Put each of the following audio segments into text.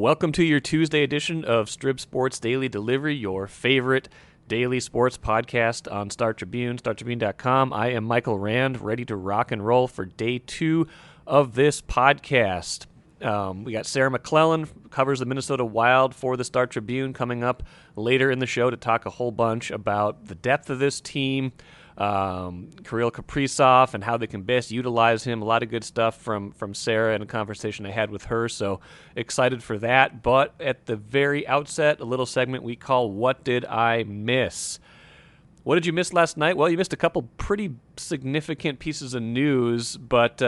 Welcome to your Tuesday edition of Strib Sports Daily Delivery, your favorite daily sports podcast on Star Tribune, StarTribune.com. I am Michael Rand, ready to rock and roll for day 2 of this podcast. We got Sarah McLellan, covers the Minnesota Wild for the Star Tribune, coming up later in the show to talk a whole bunch about the depth of this team, Kirill Kaprizov and how they can best utilize him. A lot of good stuff from Sarah and a conversation I had with her, so excited for that. But at the very outset, a little segment we call What Did I Miss? What did you miss last night? Well, you missed a couple pretty significant pieces of news, but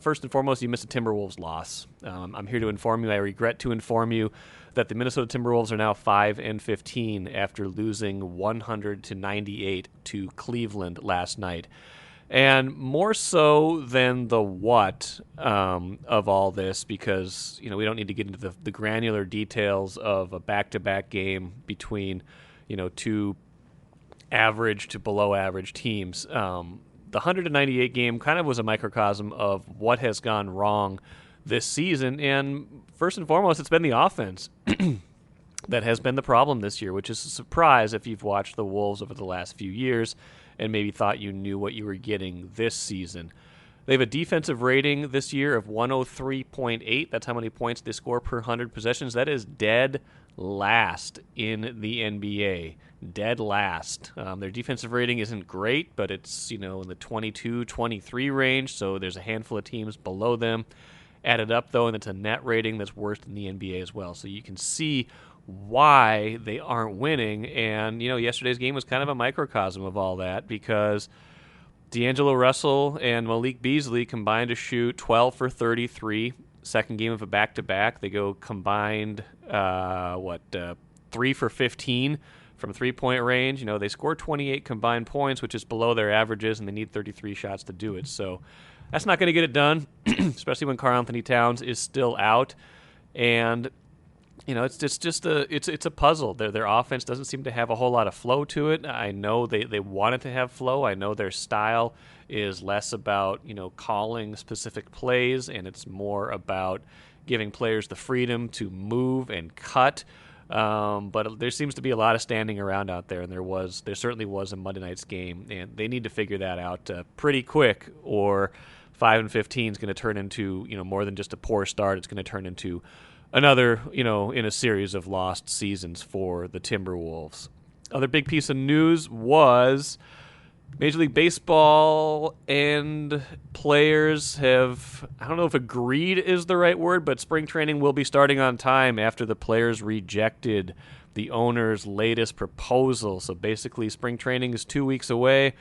first and foremost, you missed a Timberwolves loss. I'm here to inform you. I regret to inform you that the Minnesota Timberwolves are now 5-15 after losing 100-98 to Cleveland last night. And more so than the what of all this, because we don't need to get into the granular details of a back-to-back game between two average to below average teams. The 198 game kind of was a microcosm of what has gone wrong this season, and first and foremost, it's been the offense that has been the problem this year, which is a surprise if you've watched the Wolves over the last few years and maybe thought you knew what you were getting this season. They have a defensive rating this year of 103.8. That's how many points they score per 100 possessions. That is dead last in the NBA. Dead last. Their defensive rating isn't great, but it's in the 22-23 range, so there's a handful of teams below them. Added up, though, and it's a net rating that's worse than the NBA as well. So you can see why they aren't winning. And, yesterday's game was kind of a microcosm of all that, because D'Angelo Russell and Malik Beasley combined to shoot 12 for 33. Second game of a back-to-back. They go combined, 3 for 15 from three-point range. They score 28 combined points, which is below their averages, and they need 33 shots to do it. So that's not going to get it done, especially when Karl-Anthony Towns is still out. And it's a puzzle. Their offense doesn't seem to have a whole lot of flow to it. I know they want it to have flow. I know their style is less about calling specific plays, and it's more about giving players the freedom to move and cut. But there seems to be a lot of standing around out there, and there certainly was a Monday night's game, and they need to figure that out pretty quick, or 5-15 is going to turn into more than just a poor start. It's going to turn into another in a series of lost seasons for the Timberwolves. Other big piece of news was Major League Baseball and players have, I don't know if agreed is the right word, but spring training will be starting on time after the players rejected the owner's latest proposal. So basically, spring training is 2 weeks away.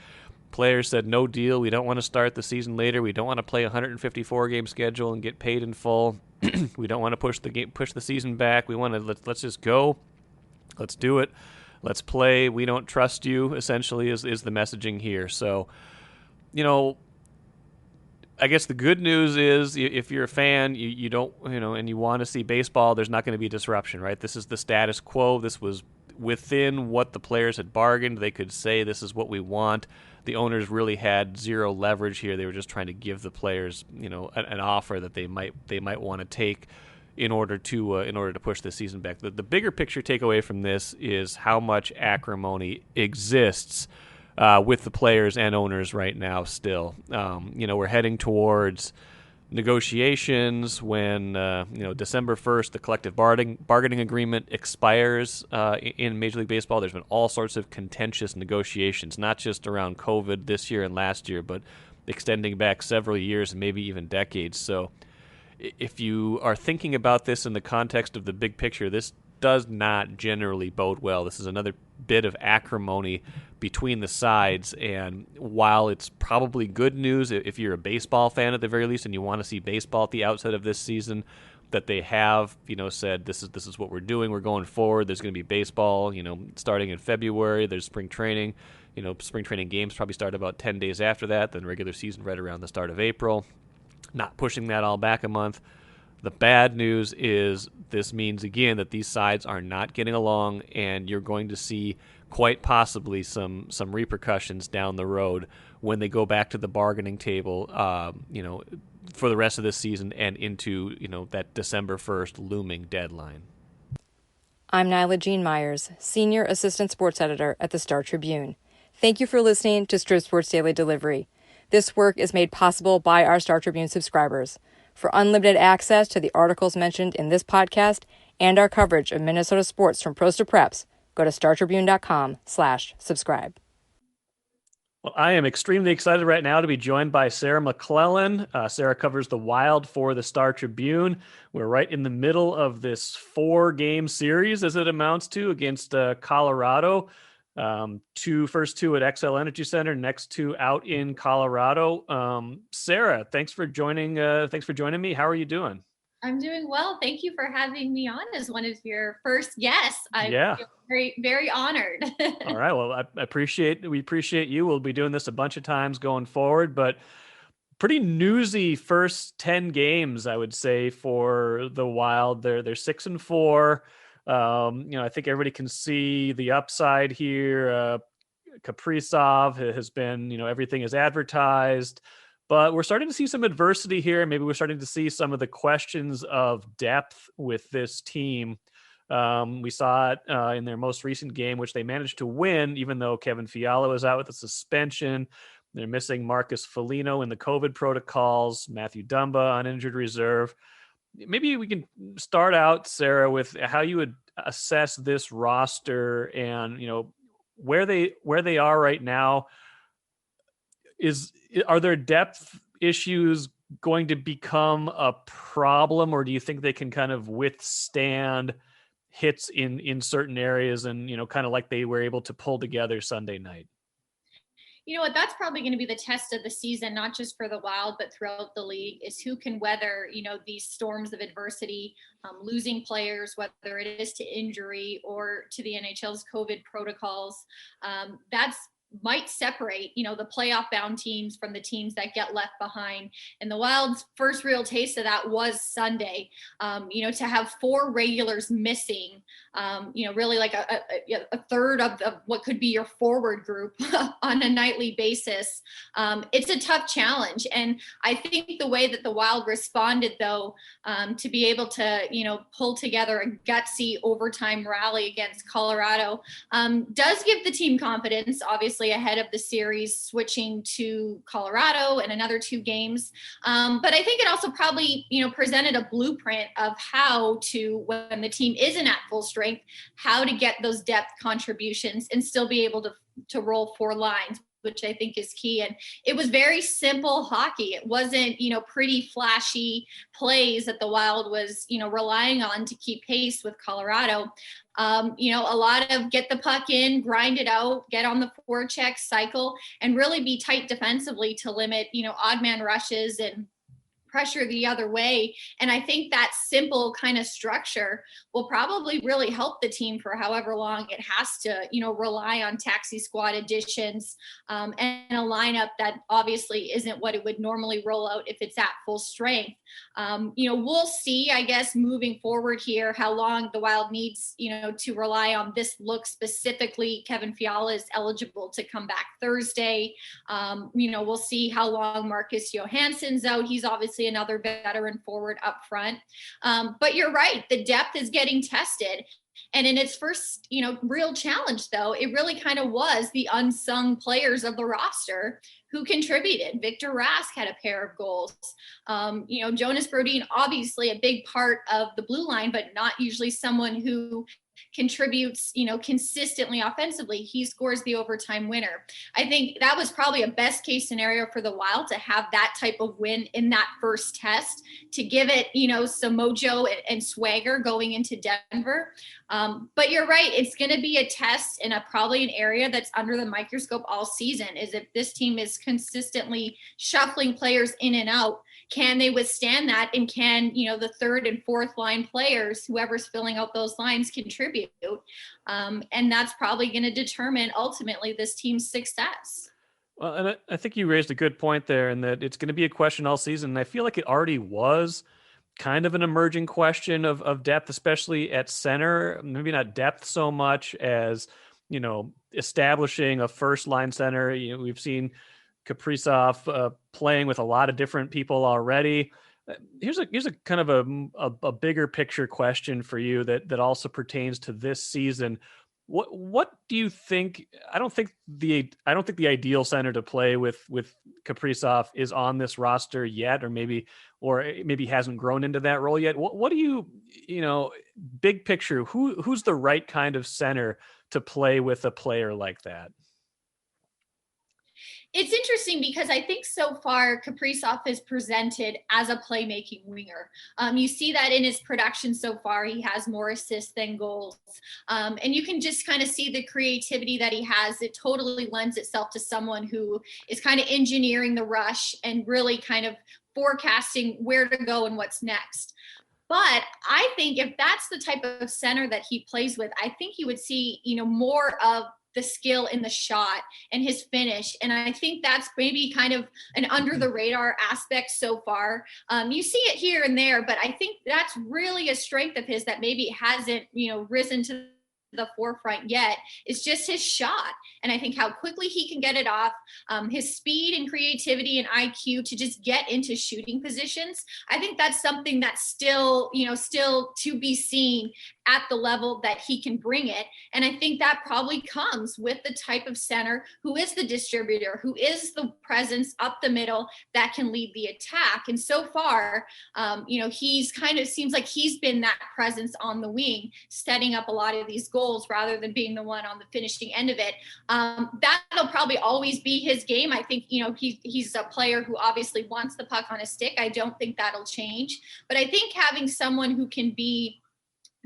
Players said, no deal. We don't want to start the season later. We don't want to play a 154-game schedule and get paid in full. We don't want to push the season back. We want to let's just go. Let's do it. Let's play. We don't trust you, essentially, is the messaging here. So, I guess the good news is if you're a fan, you don't, and you want to see baseball, there's not going to be disruption, right? This is the status quo. This was within what the players had bargained. They could say this is what we want. The owners really had zero leverage here. They were just trying to give the players, an offer that they might want to take in order to push the season back. The bigger picture takeaway from this is how much acrimony exists with the players and owners right now still. We're heading towards negotiations when December 1st the collective bargaining agreement expires in Major League Baseball. There's been all sorts of contentious negotiations, not just around COVID this year and last year, but extending back several years and maybe even decades. So if you are thinking about this in the context of the big picture, this does not generally bode well. This is another bit of acrimony between the sides, and while it's probably good news if you're a baseball fan at the very least and you want to see baseball at the outset of this season, that they have said this is what we're doing, we're going forward, there's going to be baseball starting in February, there's spring training, spring training games probably start about 10 days after that, then regular season right around the start of April, not pushing that all back a month. The bad news is this means, again, that these sides are not getting along, and you're going to see quite possibly some repercussions down the road when they go back to the bargaining table, for the rest of this season and into, that December 1st looming deadline. I'm Nyla Jean Myers, Senior Assistant Sports Editor at the Star Tribune. Thank you for listening to Strip Sports Daily Delivery. This work is made possible by our Star Tribune subscribers. For unlimited access to the articles mentioned in this podcast and our coverage of Minnesota sports from pros to preps, go to startribune.com/subscribe. Well, I am extremely excited right now to be joined by Sarah McLellan. Sarah covers the Wild for the Star Tribune. We're right in the middle of this 4-game series, as it amounts to, against Colorado. First two at XL Energy Center, next two out in Colorado. Sarah, thanks for joining me. How are you doing? I'm doing well. Thank you for having me on as one of your first guests. I feel very, very honored. All right. Well, we appreciate you. We'll be doing this a bunch of times going forward, but pretty newsy first 10 games, I would say, for the Wild. They're 6-4. I think everybody can see the upside here. Kaprizov has been, everything is advertised. But we're starting to see some adversity here. Maybe we're starting to see some of the questions of depth with this team. We saw it in their most recent game, which they managed to win, even though Kevin Fiala was out with a suspension. They're missing Marcus Foligno in the COVID protocols, Matthew Dumba on injured reserve. Maybe we can start out, Sarah, with how you would assess this roster and, where they are right now. Are there depth issues going to become a problem, or do you think they can kind of withstand hits in certain areas and, kind of like they were able to pull together Sunday night? You know what, that's probably going to be the test of the season, not just for the Wild, but throughout the league, is who can weather, these storms of adversity, losing players, whether it is to injury or to the NHL's COVID protocols. That's might separate, the playoff bound teams from the teams that get left behind. And the Wild's first real taste of that was Sunday. To have 4 regulars missing, really like a third of what could be your forward group on a nightly basis. It's a tough challenge. And I think the way that the Wild responded, though, to be able to, pull together a gutsy overtime rally against Colorado, does give the team confidence, obviously, ahead of the series, switching to Colorado and another 2 games. But I think it also probably, presented a blueprint of how to, when the team isn't at full strength, how to get those depth contributions and still be able to roll 4 lines, which I think is key. And it was very simple hockey. It wasn't, pretty flashy plays that the Wild was, relying on to keep pace with Colorado. A lot of get the puck in, grind it out, get on the forecheck cycle, and really be tight defensively to limit, odd man rushes and pressure the other way. And I think that simple kind of structure will probably really help the team for however long it has to, rely on taxi squad additions, and a lineup that obviously isn't what it would normally roll out if it's at full strength. We'll see, I guess, moving forward here, how long the Wild needs, to rely on this look specifically. Kevin Fiala is eligible to come back Thursday. We'll see how long Marcus Johansson's out. He's obviously another veteran forward up front. But you're right, the depth is getting tested. And in its first, real challenge, though, it really kind of was the unsung players of the roster who contributed. Victor Rask had a pair of goals. Jonas Brodin, obviously a big part of the blue line, but not usually someone who contributes, consistently offensively. He scores the overtime winner. I think that was probably a best case scenario for the Wild, to have that type of win in that first test, to give it, some mojo and swagger going into Denver. But you're right. It's going to be a test in probably an area that's under the microscope all season, is if this team is consistently shuffling players in and out, can they withstand that? And can, the third and fourth line players, whoever's filling out those lines, contribute? And that's probably going to determine ultimately this team's success. Well, and I think you raised a good point there, in that it's going to be a question all season. And I feel like it already was kind of an emerging question of depth, especially at center. Maybe not depth so much as, establishing a first line center. We've seen Kaprizov playing with a lot of different people already. Here's a kind of a bigger picture question for you that also pertains to this season. What do you think? I don't think the ideal center to play with Kaprizov is on this roster yet, or maybe hasn't grown into that role yet. What do you big picture? Who's the right kind of center to play with a player like that? It's interesting because I think so far Kaprizov is presented as a playmaking winger. You see that in his production so far. He has more assists than goals. And you can just kind of see the creativity that he has. It totally lends itself to someone who is kind of engineering the rush and really kind of forecasting where to go and what's next. But I think if that's the type of center that he plays with, I think you would see, more of the skill in the shot and his finish. And I think that's maybe kind of an under the radar aspect so far. You see it here and there, but I think that's really a strength of his that maybe hasn't, risen to the forefront yet, is just his shot. And I think how quickly he can get it off, his speed and creativity and IQ to just get into shooting positions. I think that's something that's still to be seen at the level that he can bring it. And I think that probably comes with the type of center who is the distributor, who is the presence up the middle that can lead the attack. And so far, he's kind of seems like he's been that presence on the wing, setting up a lot of these goals rather than being the one on the finishing end of it. That'll probably always be his game. I think, he's a player who obviously wants the puck on his stick. I don't think that'll change. But I think having someone who can be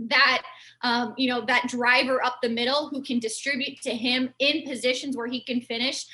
that that driver up the middle who can distribute to him in positions where he can finish,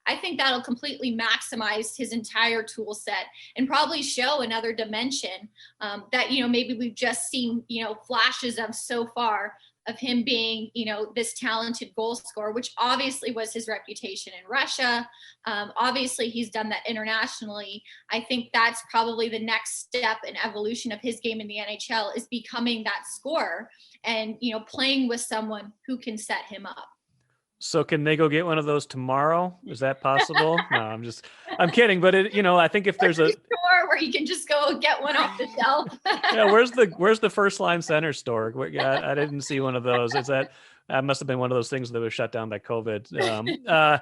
I think that'll completely maximize his entire tool set and probably show another dimension that maybe we've just seen flashes of so far, of him being, this talented goal scorer, which obviously was his reputation in Russia. Obviously, he's done that internationally. I think that's probably the next step in evolution of his game in the NHL, is becoming that scorer and, playing with someone who can set him up. So can they go get one of those tomorrow? Is that possible? No, I'm kidding. But I think if there's a store where you can just go get one off the shelf. Yeah, where's the first line center store? I didn't see one of those. That must have been one of those things that was shut down by COVID.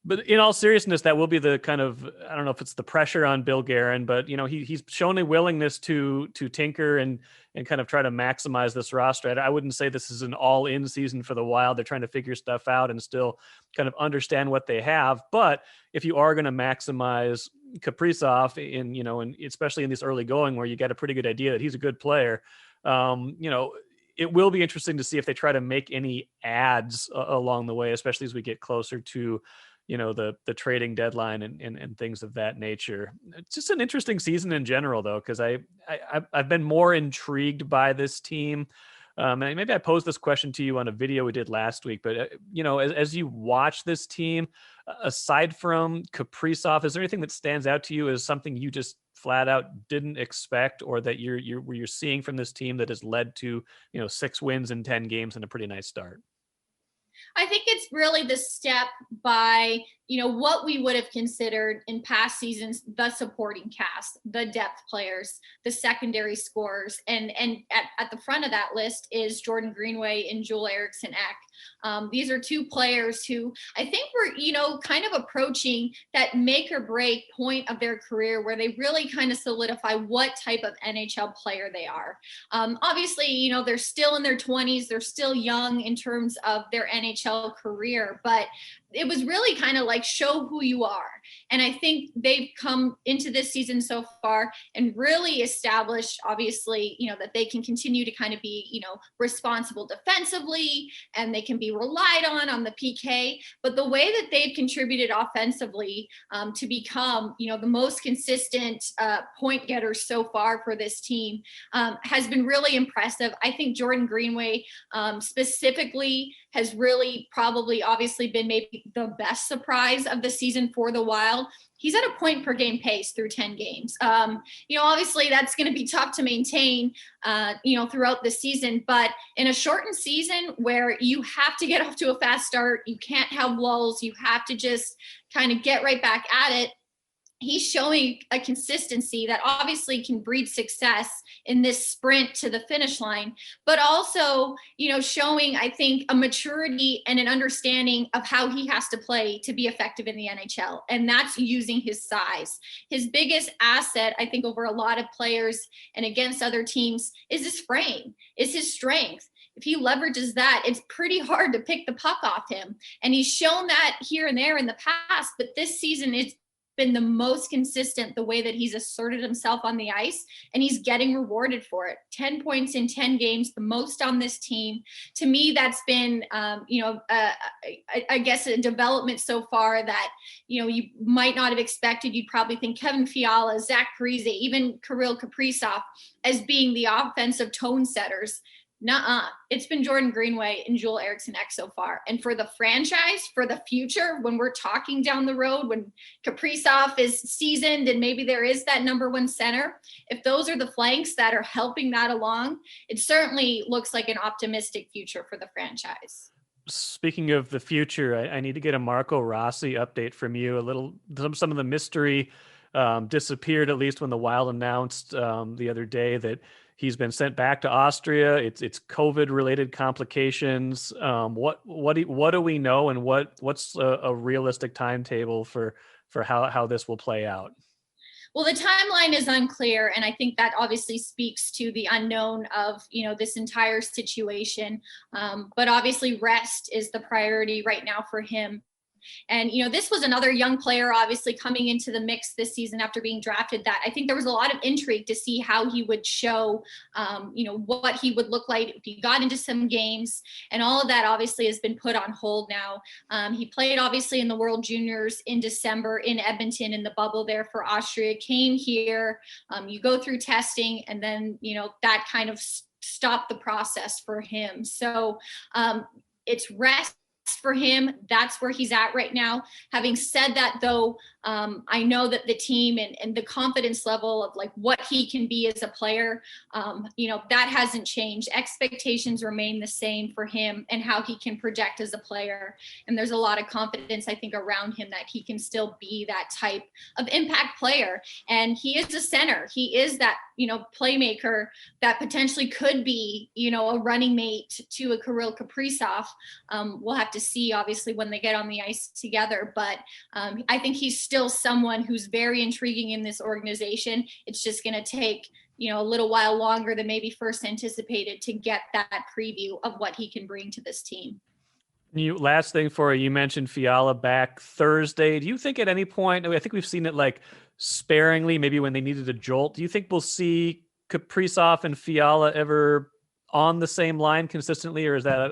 But in all seriousness, that will be the kind of, I don't know if it's the pressure on Bill Guerin, but he's shown a willingness to tinker and kind of try to maximize this roster. I wouldn't say this is an all-in season for the Wild. They're trying to figure stuff out and still kind of understand what they have. But if you are going to maximize Kaprizov and especially in this early going where you get a pretty good idea that he's a good player, it will be interesting to see if they try to make any adds along the way, especially as we get closer to the trading deadline and things of that nature. It's just an interesting season in general, though, because I've been more intrigued by this team. And maybe I posed this question to you on a video we did last week, but as you watch this team, aside from Kaprizov, is there anything that stands out to you as something you just flat out didn't expect, or that you're seeing from this team that has led to 6 wins in 10 games and a pretty nice start? I think it's really the step by, what we would have considered in past seasons, the supporting cast, the depth players, the secondary scorers. And at the front of that list is Jordan Greenway and Joel Eriksson Ek. These are 2 players who I think were, kind of approaching that make or break point of their career where they really kind of solidify what type of NHL player they are. Obviously, they're still in their 20s. They're still young in terms of their NHL career, but it was really kind of like show who you are. And I think they've come into this season so far and really established, obviously, that they can continue to kind of be, responsible defensively, and they can be relied on the PK. But the way that they've contributed offensively to become, the most consistent point getters so far for this team has been really impressive. I think Jordan Greenway specifically has really probably obviously been maybe the best surprise of the season for the Wild. He's at a point per game pace through 10 games. Obviously that's going to be tough to maintain, throughout the season, but in a shortened season where you have to get off to a fast start, you can't have lulls, you have to just kind of get right back at it. He's showing a consistency that obviously can breed success in this sprint to the finish line, but also, showing, I think, a maturity and an understanding of how he has to play to be effective in the NHL. And that's using his size. His biggest asset, I think, over a lot of players and against other teams is his frame, is his strength. If he leverages that, it's pretty hard to pick the puck off him. And he's shown that here and there in the past, but this season it's been the most consistent, the way that he's asserted himself on the ice, and he's getting rewarded for it. 10 points in 10 games, the most on this team. To me, that's been, I guess a development so far that, you might not have expected. You'd probably think Kevin Fiala, Zach Parise, even Kirill Kaprizov as being the offensive tone setters. Nuh-uh. It's been Jordan Greenway and Joel Eriksson-Ek so far. And for the franchise, for the future, when we're talking down the road, when Kaprizov is seasoned and maybe there is that number one center, if those are the flanks that are helping that along, it certainly looks like an optimistic future for the franchise. Speaking of the future, I need to get a Marco Rossi update from you. Some of the mystery disappeared, at least when the Wild announced the other day that he's been sent back to Austria. It's COVID-related complications. What do we know, and what's a realistic timetable for how this will play out? Well, the timeline is unclear, and I think that obviously speaks to the unknown of, this entire situation. But obviously rest is the priority right now for him. And, this was another young player, obviously, coming into the mix this season after being drafted, that I think there was a lot of intrigue to see how he would show, what he would look like if he got into some games. And all of that obviously has been put on hold now. He played obviously in the World Juniors in December in Edmonton in the bubble there for Austria, came here, you go through testing, and then, that kind of stopped the process for him. So it's rest for him. That's where he's at right now. Having said that, though, I know that the team and the confidence level of like what he can be as a player, that hasn't changed. Expectations remain the same for him and how he can project as a player. And there's a lot of confidence, I think, around him that he can still be that type of impact player. And he is a center. He is that, playmaker that potentially could be, a running mate to a Kirill Kaprizov. We'll have to see, obviously, when they get on the ice together. But I think he's still someone who's very intriguing in this organization. It's just going to take, a little while longer than maybe first anticipated to get that preview of what he can bring to this team. Last thing for you mentioned Fiala back Thursday. Do you think at any point, I think we've seen it like sparingly, maybe when they needed a jolt, do you think we'll see Kaprizov and Fiala ever on the same line consistently, or is that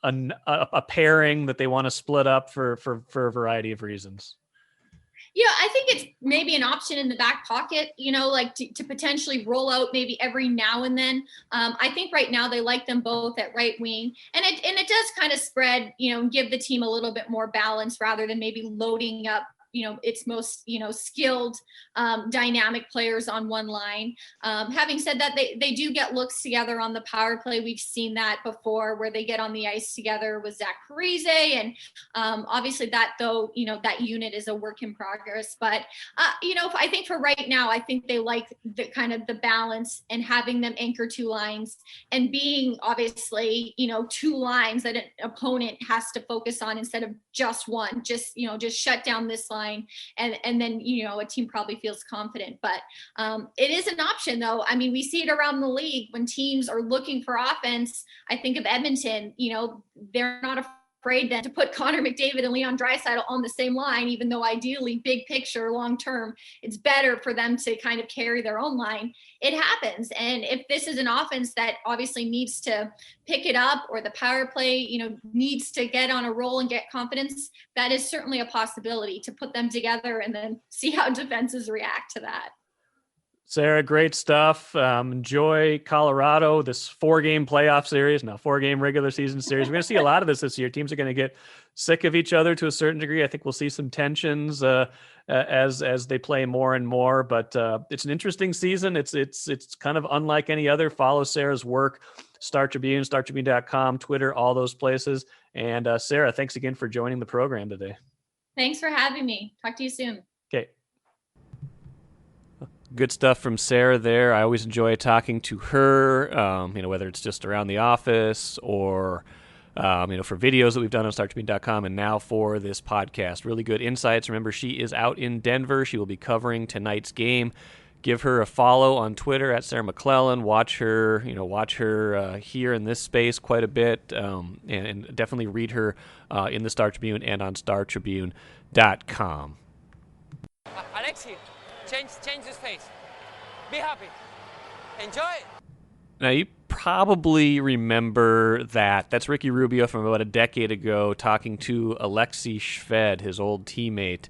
a pairing that they want to split up for a variety of reasons? Yeah, I think it's maybe an option in the back pocket, like to potentially roll out maybe every now and then. I think right now they like them both at right wing, and it does kind of spread, give the team a little bit more balance rather than maybe loading up its most, skilled, dynamic players on one line. Having said that, they do get looks together on the power play. We've seen that before where they get on the ice together with Zach Parise. And obviously that, though, that unit is a work in progress. But, I think for right now, I think they like the kind of the balance and having them anchor two lines and being obviously, two lines that an opponent has to focus on instead of just one, just shut down this line. And then, a team probably feels confident, but it is an option though. I mean, we see it around the league when teams are looking for offense. I think of Edmonton, they're not afraid then to put Connor McDavid and Leon Draisaitl on the same line, even though ideally big picture, long-term, it's better for them to kind of carry their own line. It happens. And if this is an offense that obviously needs to pick it up, or the power play, needs to get on a roll and get confidence, that is certainly a possibility to put them together and then see how defenses react to that. Sarah, great stuff. Enjoy Colorado, this 4-game playoff series, now 4-game regular season series. We're going to see a lot of this year. Teams are going to get sick of each other to a certain degree. I think we'll see some tensions as they play more and more. But it's an interesting season. It's kind of unlike any other. Follow Sarah's work, Star Tribune, StarTribune.com, Twitter, all those places. And Sarah, thanks again for joining the program today. Thanks for having me. Talk to you soon. Okay. Good stuff from Sarah there. I always enjoy talking to her, whether it's just around the office or, for videos that we've done on StarTribune.com and now for this podcast. Really good insights. Remember, she is out in Denver. She will be covering tonight's game. Give her a follow on Twitter at Sarah McLellan. Watch her here in this space quite a bit, and definitely read her in the Star Tribune and on StarTribune.com. Alexi, change his face. Be happy. Enjoy it. Now, you probably remember that. That's Ricky Rubio from about a decade ago talking to Alexi Shved, his old teammate,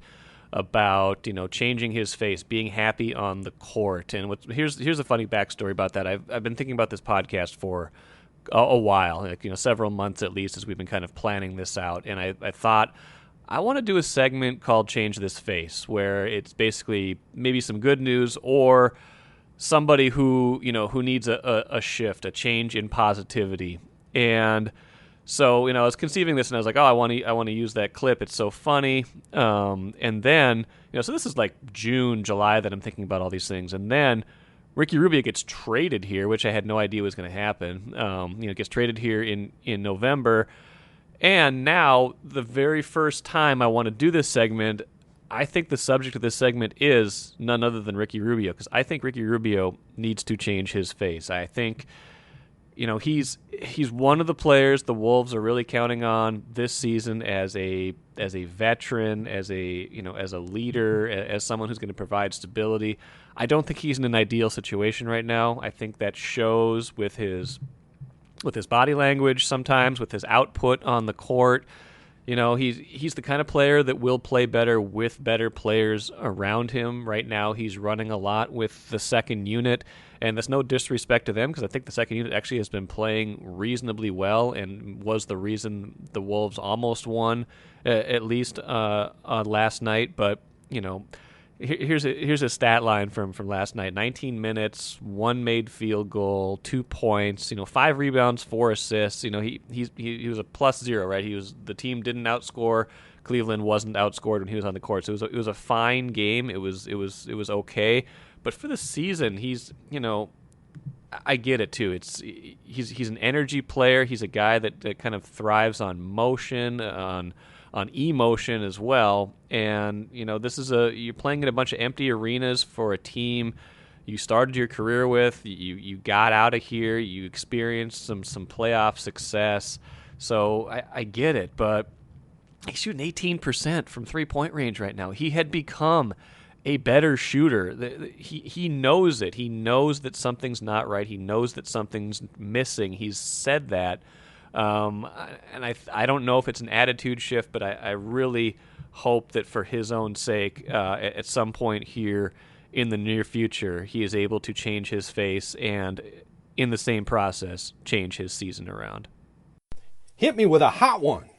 about changing his face, being happy on the court. And here's a funny backstory about that. I've been thinking about this podcast for a while, several months at least, as we've been kind of planning this out. And I thought, I want to do a segment called Change This Face, where it's basically maybe some good news or somebody who needs a shift, a change in positivity. And so, I was conceiving this and I was like, oh, I want to use that clip. It's so funny. And then, so this is like June, July that I'm thinking about all these things. And then Ricky Rubio gets traded here, which I had no idea was going to happen. Gets traded here in November. And now, the very first time I want to do this segment, I think the subject of this segment is none other than Ricky Rubio, because I think Ricky Rubio needs to change his face. I think, he's one of the players the Wolves are really counting on this season as a veteran, as a leader, as someone who's going to provide stability. I don't think he's in an ideal situation right now. I think that shows with his body language sometimes, with his output on the court. He's the kind of player that will play better with better players around him. Right now, he's running a lot with the second unit, and there's no disrespect to them because I think the second unit actually has been playing reasonably well and was the reason the Wolves almost won, at least last night. But, here's a stat line from last night: 19 minutes, 1 made field goal, 2 points, 5 rebounds, 4 assists. He was a +0, right? The team didn't outscore. Cleveland wasn't outscored when he was on the court. So it was a fine game. It was okay. But for the season, he's I get it too. He's an energy player. He's a guy that kind of thrives on motion, on emotion as well. And this is you're playing in a bunch of empty arenas for a team you started your career with. You got out of here, you experienced some playoff success, so I get it. But he's shooting 18% from 3-point range right now. He had become a better shooter. He knows it. He knows that something's not right. He knows that something's missing. He's said that. And I don't know if it's an attitude shift, but I really hope that for his own sake, at some point here in the near future, he is able to change his face and, in the same process, change his season around. Hit me with a hot one.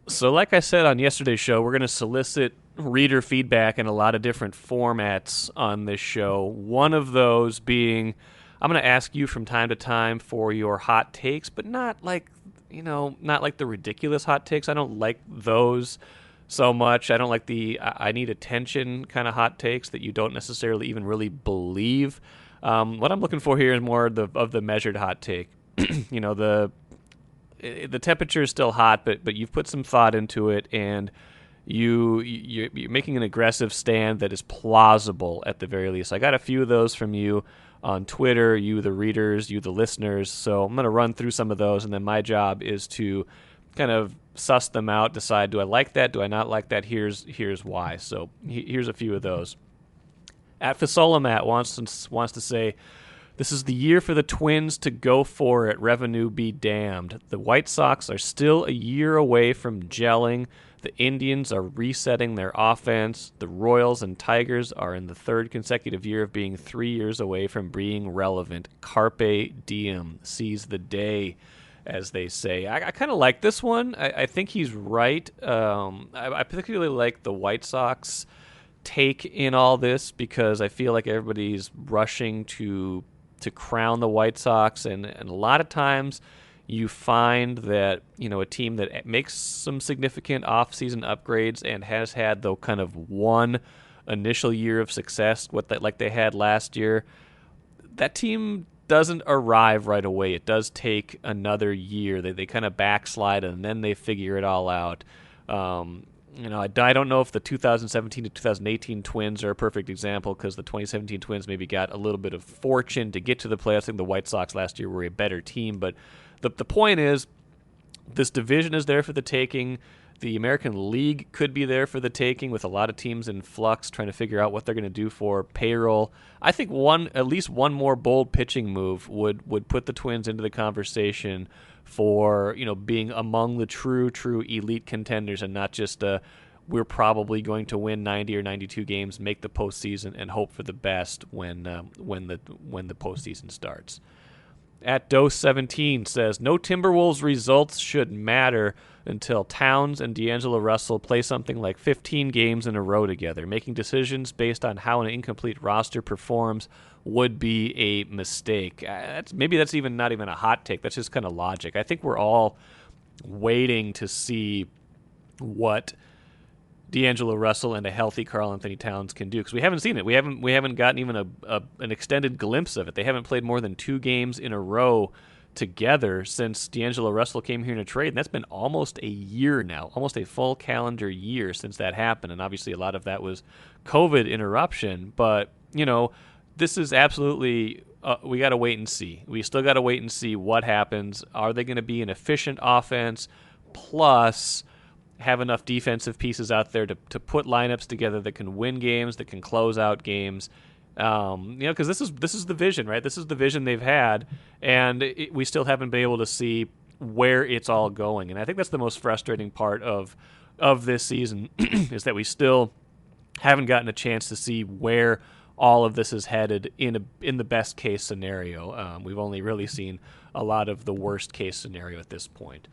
So like I said on yesterday's show, we're going to solicit reader feedback in a lot of different formats on this show. One of those being, I'm going to ask you from time to time for your hot takes, but not like the ridiculous hot takes. I don't like those so much. I don't like the I need attention kind of hot takes that you don't necessarily even really believe. What I'm looking for here is more of the measured hot take. The temperature is still hot, but you've put some thought into it, and you're making an aggressive stand that is plausible at the very least. I got a few of those from you on Twitter, you the readers, you the listeners. So I'm going to run through some of those, and then my job is to kind of suss them out, decide, do I like that, do I not like that, here's why. So here's a few of those. At Fasolamat wants to say, this is the year for the Twins to go for it. Revenue be damned. The White Sox are still a year away from gelling. The Indians are resetting their offense. The Royals and Tigers are in the third consecutive year of being 3 years away from being relevant. Carpe diem, seize the day, as they say. I kind of like this one. I think he's right. I particularly like the White Sox take in all this because I feel like everybody's rushing to crown the White Sox, and a lot of times you find that, a team that makes some significant off-season upgrades and has had, though, kind of one initial year of success, like they had last year, that team doesn't arrive right away. It does take another year. They kind of backslide, and then they figure it all out. I don't know if the 2017 to 2018 Twins are a perfect example because the 2017 Twins maybe got a little bit of fortune to get to the playoffs. I think the White Sox last year were a better team, but the point is this division is there for the taking. The American League could be there for the taking with a lot of teams in flux trying to figure out what they're going to do for payroll. I think at least one more bold pitching move would put the Twins into the conversation for being among the true elite contenders and not just we're probably going to win 90 or 92 games, make the postseason, and hope for the best when the postseason starts. At Dose 17 says, no Timberwolves results should matter until Towns and D'Angelo Russell play something like 15 games in a row together. Making decisions based on how an incomplete roster performs would be a mistake. Maybe that's not even a hot take. That's just kind of logic. I think we're all waiting to see what D'Angelo Russell and a healthy Karl-Anthony Towns can do because we haven't seen it. We haven't gotten even an extended glimpse of it. They haven't played more than 2 games in a row together since D'Angelo Russell came here in a trade, and that's been almost a year now, almost a full calendar year since that happened. And obviously a lot of that was COVID interruption, but this is absolutely we got to wait and see. We still got to wait and see what happens. Are they going to be an efficient offense plus have enough defensive pieces out there to put lineups together that can win games, that can close out games? Because this is the vision, right? This is the vision they've had, and we still haven't been able to see where it's all going. And I think that's the most frustrating part of this season is that we still haven't gotten a chance to see where all of this is headed in the best case scenario. We've only really seen a lot of the worst case scenario at this point.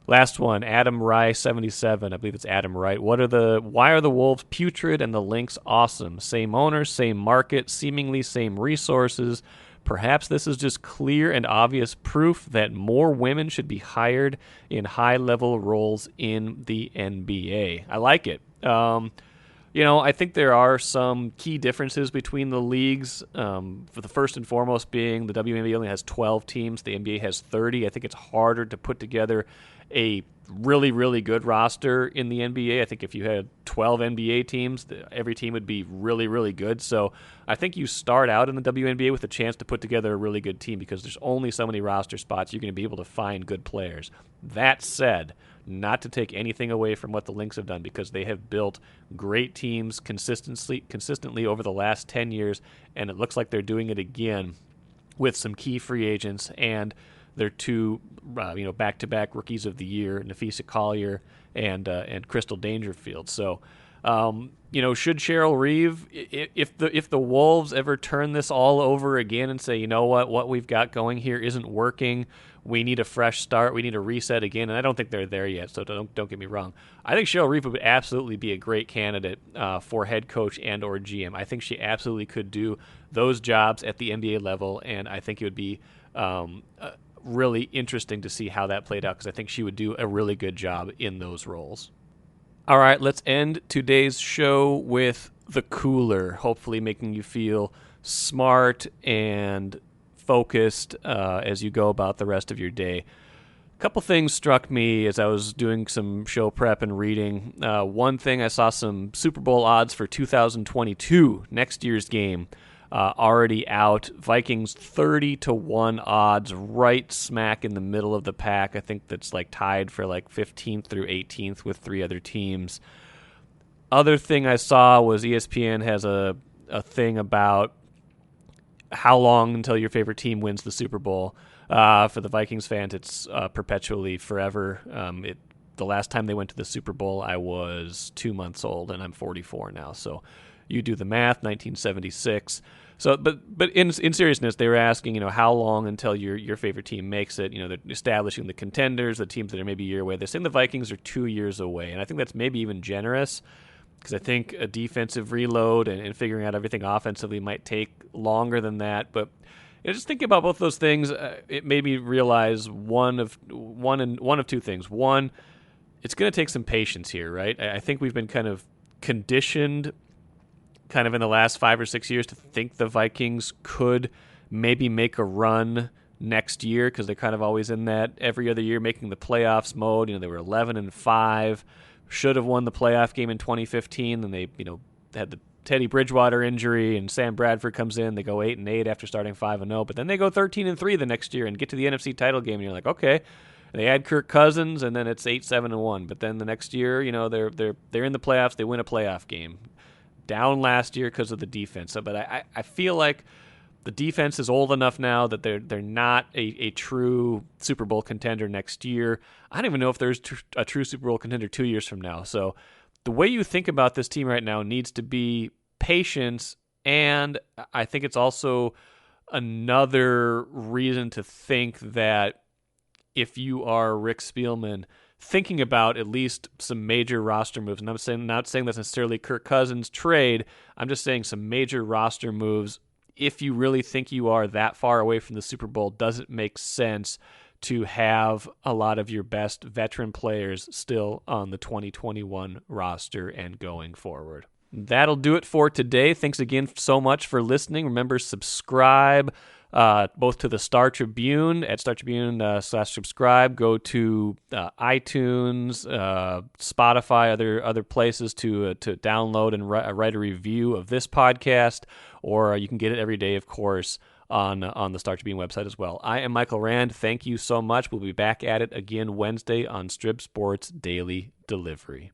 Last one, Adam Rye 77. I believe it's Adam Wright. Why are the Wolves putrid and the Lynx awesome? Same owner, same market, seemingly same resources. Perhaps this is just clear and obvious proof that more women should be hired in high-level roles in the NBA. I like it. I think there are some key differences between the leagues. For the first and foremost being the WNBA only has 12 teams. The NBA has 30. I think it's harder to put together a really, really good roster in the NBA. I think if you had 12 NBA teams, every team would be really, really good. So I think you start out in the WNBA with a chance to put together a really good team because there's only so many roster spots you're going to be able to find good players. That said, not to take anything away from what the Lynx have done because they have built great teams consistently over the last 10 years, and it looks like they're doing it again with some key free agents and their 2 back-to-back rookies of the year, Nafisa Collier and Crystal Dangerfield. So, should Cheryl Reeve, if the Wolves ever turn this all over again and say, what we've got going here isn't working, we need a fresh start, we need a reset again, and I don't think they're there yet, so don't get me wrong. I think Cheryl Reeve would absolutely be a great candidate for head coach and or GM. I think she absolutely could do those jobs at the NBA level, and I think it would be really interesting to see how that played out because I think she would do a really good job in those roles. All right, let's end today's show with the cooler, hopefully making you feel smart and focused as you go about the rest of your day. A couple things struck me as I was doing some show prep and reading. One thing, I saw some Super Bowl odds for 2022, next year's game, already out. Vikings 30-1 odds, right smack in the middle of the pack. I think that's tied for 15th through 18th with 3 other teams. Other thing I saw was ESPN has a thing about how long until your favorite team wins the Super Bowl. For the Vikings fans, it's perpetually forever. the last time they went to the Super Bowl, I was 2 months old, and I'm 44 now. So you do the math, 1976. So, but in seriousness, they were asking, how long until your favorite team makes it? They're establishing the contenders, the teams that are maybe a year away. They're saying the Vikings are 2 years away, and I think that's maybe even generous, because I think a defensive reload and figuring out everything offensively might take longer than that. But just thinking about both those things, it made me realize one of two things. One, it's going to take some patience here, right? I think we've been kind of conditioned kind of in the last 5 or 6 years to think the Vikings could maybe make a run next year, because they're kind of always in that every other year making the playoffs mode. They were 11-5, should have won the playoff game in 2015. Then they, had the Teddy Bridgewater injury, and Sam Bradford comes in. They go 8-8 after starting 5-0, but then they go 13-3 the next year and get to the NFC title game, and you're like, okay. They add Kirk Cousins, and then it's 8-7-1. But then the next year, they're in the playoffs. They win a playoff game. Down last year because of the defense. But I feel like the defense is old enough now that they're not a true Super Bowl contender next year. I don't even know if there's a true Super Bowl contender 2 years from now. So the way you think about this team right now needs to be patience, and I think it's also another reason to think that if you are Rick Spielman, thinking about at least some major roster moves. And I'm not saying that's necessarily Kirk Cousins trade. I'm just saying some major roster moves. If you really think you are that far away from the Super Bowl, does it make sense to have a lot of your best veteran players still on the 2021 roster and going forward? That'll do it for today. Thanks again so much for listening. Remember, subscribe both to the Star Tribune at StarTribune/subscribe. Go to iTunes, Spotify, other places to download and write a review of this podcast, or you can get it every day, of course, on the Star Tribune website as well. I am Michael Rand. Thank you so much. We'll be back at it again Wednesday on Strib Sports Daily Delivery.